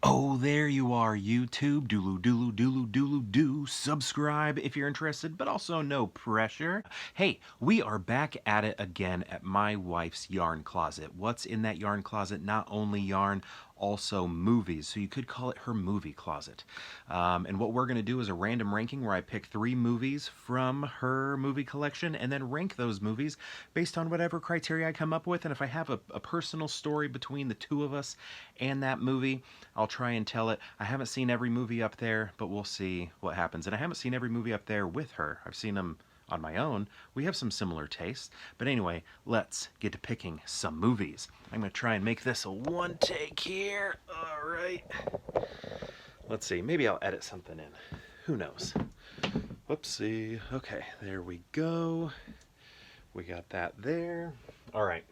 Oh, there you are, YouTube. Doodloo, doodloo, doodloo, doodloo, do. Subscribe if you're interested, but also no pressure. Hey, we are back at it again at my wife's yarn closet. What's in that yarn closet? Not only yarn, also movies. So you could call it her movie closet. And what we're going to do is a random ranking where I pick 3 movies from her movie collection and then rank those movies based on whatever criteria I come up with. And if I have a personal story between the two of us and that movie, I'll try and tell it. I haven't seen every movie up there, but we'll see what happens. And I haven't seen every movie up there with her. I've seen them on my own. We have some similar tastes. But anyway, let's get to picking some movies. I'm going to try and make this a one take here. All right. Let's see. Maybe I'll edit something in. Who knows? Whoopsie. Okay, there we go. We got that there. All right.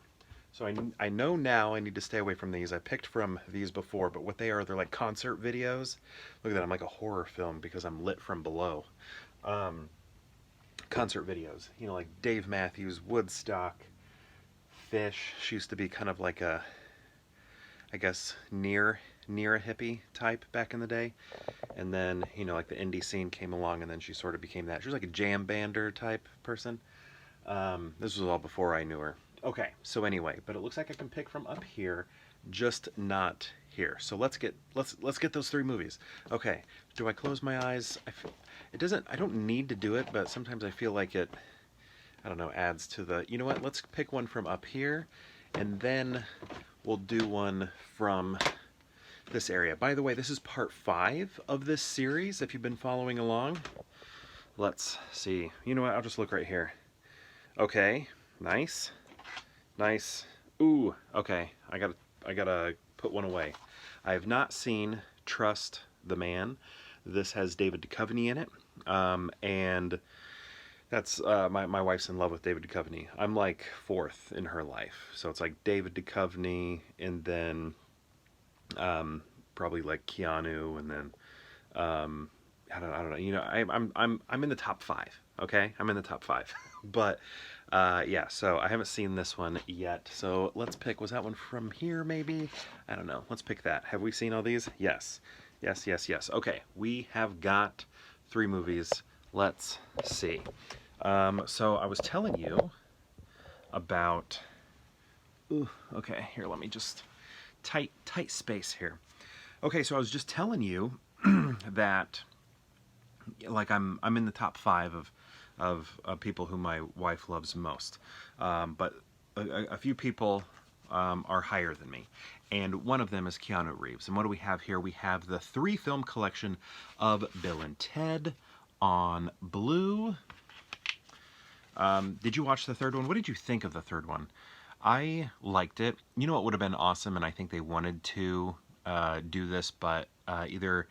So I know now I need to stay away from these. I picked from these before, but what they are, they're like concert videos. Look at that, I'm like a horror film because I'm lit from below. Concert videos, you know, like Dave Matthews, Woodstock, Fish. She used to be kind of like a, I guess, near a hippie type back in the day. And then, you know, like the indie scene came along and then she sort of became that. She was like a jam bander type person. This was all before I knew her. Okay, so anyway, but it looks like I can pick from up here, just not here. So let's get those 3 movies. Okay, do I close my eyes? I don't need to do it, but sometimes I feel like it, I don't know, adds to the, you know what, let's pick one from up here, and then we'll do one from this area. By the way, this is part 5 of this series, if you've been following along. Let's see. You know what, I'll just look right here. Okay, nice. Nice. Ooh, okay. I gotta put one away. I have not seen Trust the Man. This has David Duchovny in it, and that's my wife's in love with David Duchovny. I'm like 4th in her life, so it's like David Duchovny, and then probably like Keanu, and then I don't know. You know, I'm in the top 5. Okay, I'm in the top 5, but. Yeah, so I haven't seen this one yet. So let's pick, was that one from here maybe? I don't know. Let's pick that. Have we seen all these? Yes. Yes, yes, yes. Okay, we have got 3 movies. Let's see. So I was telling you about, ooh, okay, here, let me just, tight space here. Okay, so I was just telling you that, like, I'm in the top 5 of people who my wife loves most. But a few people are higher than me. And one of them is Keanu Reeves. And what do we have here? We have the 3 film collection of Bill and Ted on Blue. Did you watch the 3rd one? What did you think of the 3rd one? I liked it. You know what would have been awesome, and I think they wanted to do this, but either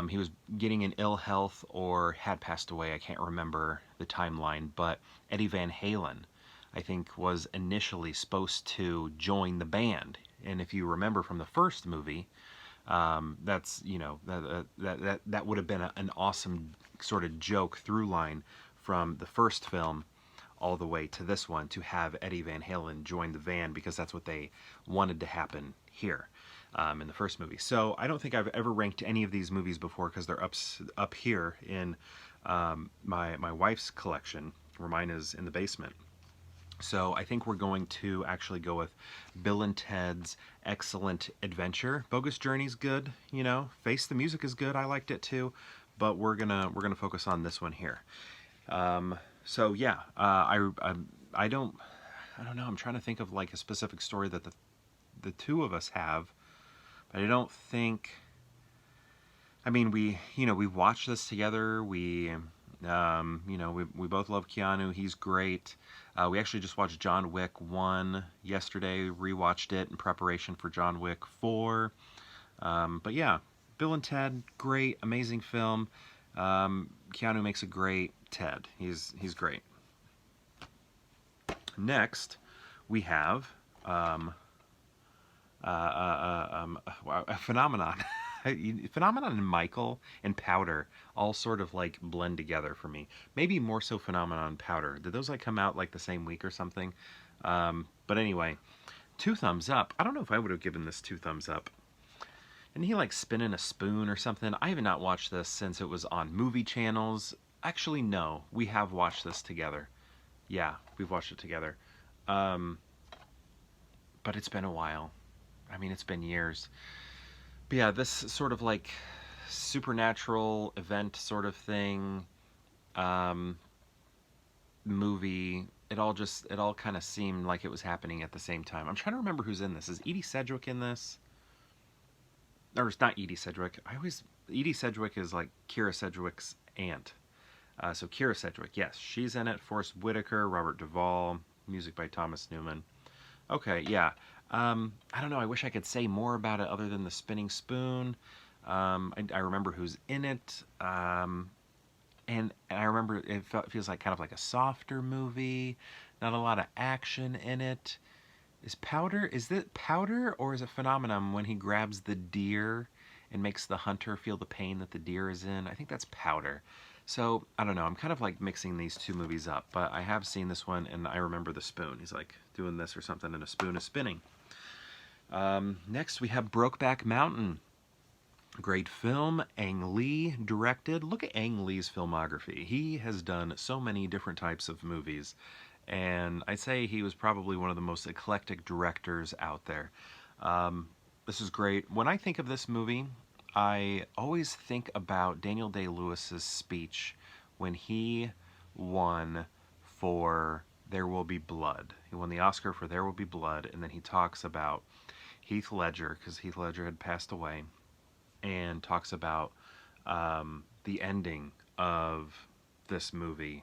he was getting in ill health or had passed away. I can't remember the timeline, but Eddie Van Halen, I think, was initially supposed to join the band. And if you remember from the first movie, that's, you know, that would have been an awesome sort of joke through line from the first film all the way to this one, to have Eddie Van Halen join the band, because that's what they wanted to happen here. In the first movie. So I don't think I've ever ranked any of these movies before, because they're up here in my wife's collection, where mine is in the basement. So I think we're going to actually go with Bill and Ted's Excellent Adventure. Bogus Journey's good, you know. Face the Music is good. I liked it too, but we're gonna focus on this one here. So yeah, I don't know. I'm trying to think of like a specific story that the 2 of us have. But I don't think, I mean, we watched this together. We, you know, we both love Keanu. He's great. We actually just watched John Wick 1 yesterday, rewatched it in preparation for John Wick 4. But yeah, Bill and Ted, great, amazing film. Keanu makes a great Ted. He's great. Next, we have, Phenomenon. Phenomenon and Michael and Powder all sort of like blend together for me. Maybe more so Phenomenon and Powder. Did those like come out like the same week or something? But anyway, 2 thumbs up. I don't know if I would have given this 2 thumbs up. And he like spinning a spoon or something. I have not watched this since it was on movie channels. Actually, no, we have watched this together. Yeah, we've watched it together. Um, but it's been a while. I mean, it's been years. But yeah, this sort of like supernatural event sort of thing, um, movie. It all kind of seemed like it was happening at the same time. I'm trying to remember who's in this. Is Edie Sedgwick in this? Or it's not Edie Sedgwick. Edie Sedgwick is like Kira Sedgwick's aunt. So Kira Sedgwick, yes, she's in it. Forrest Whitaker, Robert Duvall, music by Thomas Newman. Okay, yeah. I don't know. I wish I could say more about it other than the spinning spoon. I remember who's in it, and I remember feels like kind of like a softer movie. Not a lot of action in it. Is it Powder or is it Phenomenon when he grabs the deer and makes the hunter feel the pain that the deer is in? I think that's Powder. So, I don't know. I'm kind of like mixing these two movies up, but I have seen this one and I remember the spoon. He's like doing this or something and a spoon is spinning. Next, we have Brokeback Mountain. Great film. Ang Lee directed. Look at Ang Lee's filmography. He has done so many different types of movies. And I'd say he was probably one of the most eclectic directors out there. This is great. When I think of this movie, I always think about Daniel Day-Lewis's speech when he won for There Will Be Blood. He won the Oscar for There Will Be Blood, and then he talks about Heath Ledger, because Heath Ledger had passed away, and talks about the ending of this movie,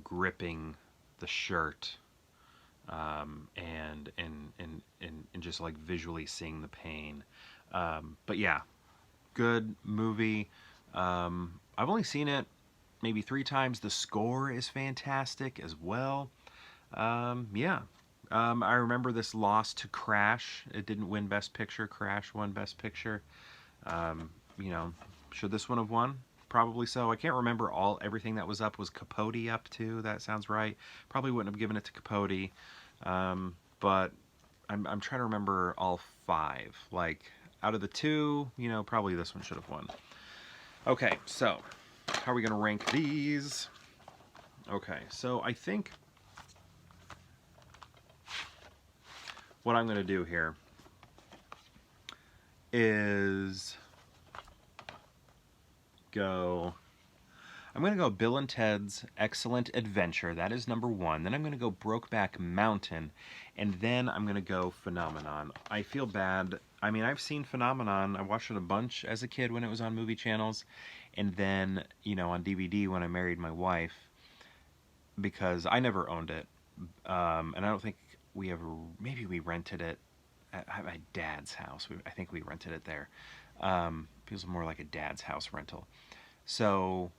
gripping the shirt, and just like visually seeing the pain. But yeah, good movie. I've only seen it maybe 3 times. The score is fantastic as well. Yeah. I remember this loss to Crash. It didn't win Best Picture. Crash won Best Picture. Um, should this one have won? Probably so. I can't remember everything that was up. Was Capote up too? That sounds right. Probably wouldn't have given it to Capote. But I'm trying to remember all 5. Like out of the 2, probably this one should have won. Okay, so how are we gonna rank these? Okay, so I think what I'm gonna do here is I'm going to go Bill and Ted's Excellent Adventure. That is number 1. Then I'm going to go Brokeback Mountain. And then I'm going to go Phenomenon. I feel bad. I mean, I've seen Phenomenon. I watched it a bunch as a kid when it was on movie channels. And then, on DVD when I married my wife. Because I never owned it. And I don't think we ever... Maybe we rented it at my dad's house. I think we rented it there. Feels more like a dad's house rental. So,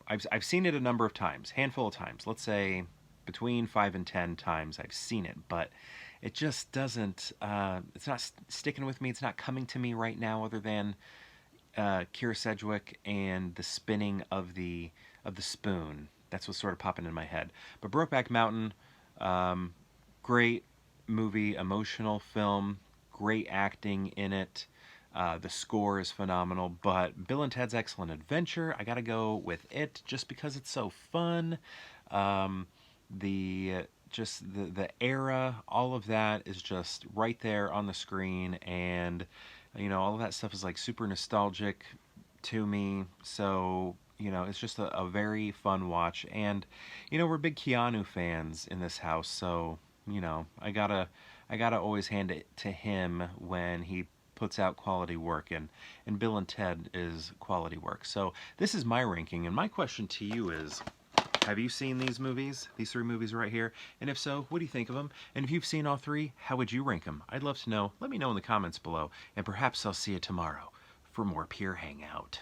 I've seen it a number of times, handful of times. Let's say between 5 and 10 times I've seen it, but it just doesn't. It's not sticking with me. It's not coming to me right now, other than Kira Sedgwick and the spinning of the spoon. That's what's sort of popping in my head. But Brokeback Mountain, great movie, emotional film, great acting in it. The score is phenomenal, but Bill and Ted's Excellent Adventure, I gotta go with it just because it's so fun. The era, all of that is just right there on the screen, and all of that stuff is like super nostalgic to me. So it's just a very fun watch, and we're big Keanu fans in this house, so I gotta always hand it to him when he puts out quality work, and Bill and Ted is quality work. So this is my ranking, and my question to you is, have you seen these 3 movies right here? And if so, what do you think of them? And if you've seen all 3, how would you rank them? I'd love to know. Let me know in the comments below, and perhaps I'll see you tomorrow for more Pure Hangout.